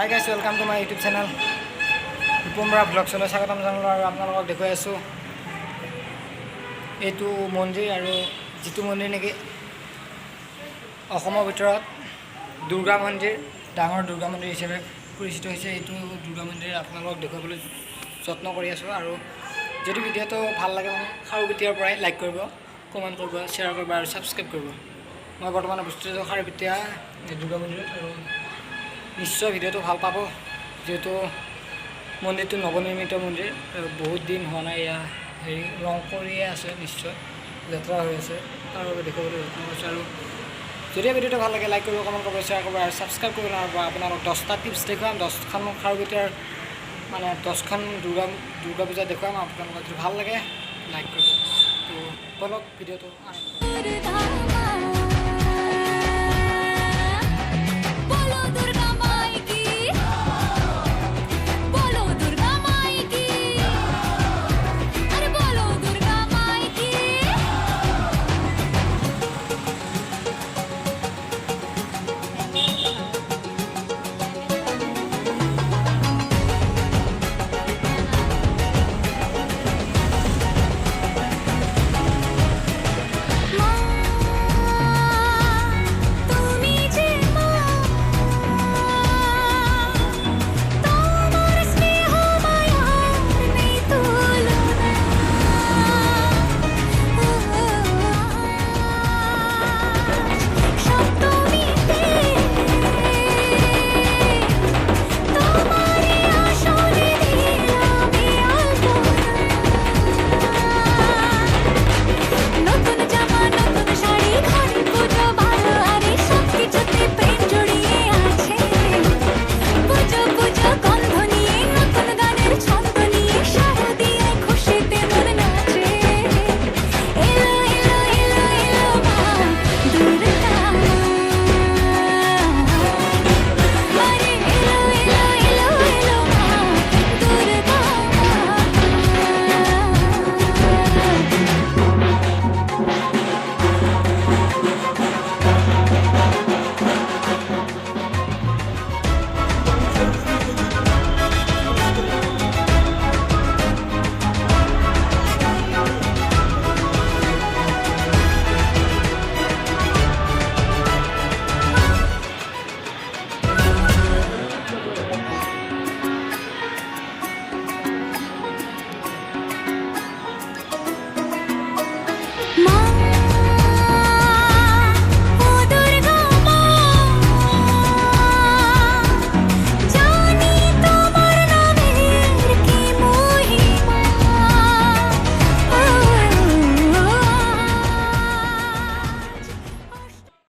Hi guys, welcome to my YouTube channel. Ipumra vlogs লৈ স্বাগতম জনালো আৰু আপোনালোকক দেখুৱাই আছো এইটো মন্দিৰ আৰু যিটো মন্দিৰ নেকি অসমৰ ভিতৰত দুৰ্গা মন্দিৰ ডাঙৰ দুৰ্গা মন্দিৰ হিচাপে পৰিচিত হৈছে এইটো দুৰ্গা মন্দিৰ আপোনালোকক দেখুৱাবলৈ যত্ন কৰি আছো আৰু যদি ভিডিঅটো ভাল লাগে মানে খাৰুপেটিয়াৰ পৰাই লাইক কৰিব কমেন্ট কৰিব শ্বেয়াৰ কৰিব আৰু সাবস্ক্ৰাইব কৰিব মই বৰ্তমান অৱস্থিত খাৰুপেটিয়া দুৰ্গা মন্দিৰত আৰু নিশ্চয় ভিডিঅটো ভাল পাব যেহেতু মন্দিৰটো নৱনিৰ্মিত মন্দিৰ বহুত দিন হোৱা নাই হেৰি ৰং কৰিয়ে আছে নিশ্চয় লেতেৰা হৈ আছে তাৰ বাবে দেখুৱাবলৈ যত্ন কৰিছোঁ আৰু যদি ভিডিঅটো ভাল লাগে লাইক কৰিব কমেণ্ট কৰিব শ্বেয়াৰ কৰিব আৰু ছাবস্ক্ৰাইব কৰিব আৰু আপোনালোক 10টা টিপছ দেখুৱাম 10খন খাৰুপেটিয়াৰ মানে 10খন দুৰ্গা পূজা দেখুৱাম আপোনালোকক যদি ভাল লাগে লাইক কৰিব তো বলক ভিডিঅটো আৰম্ভ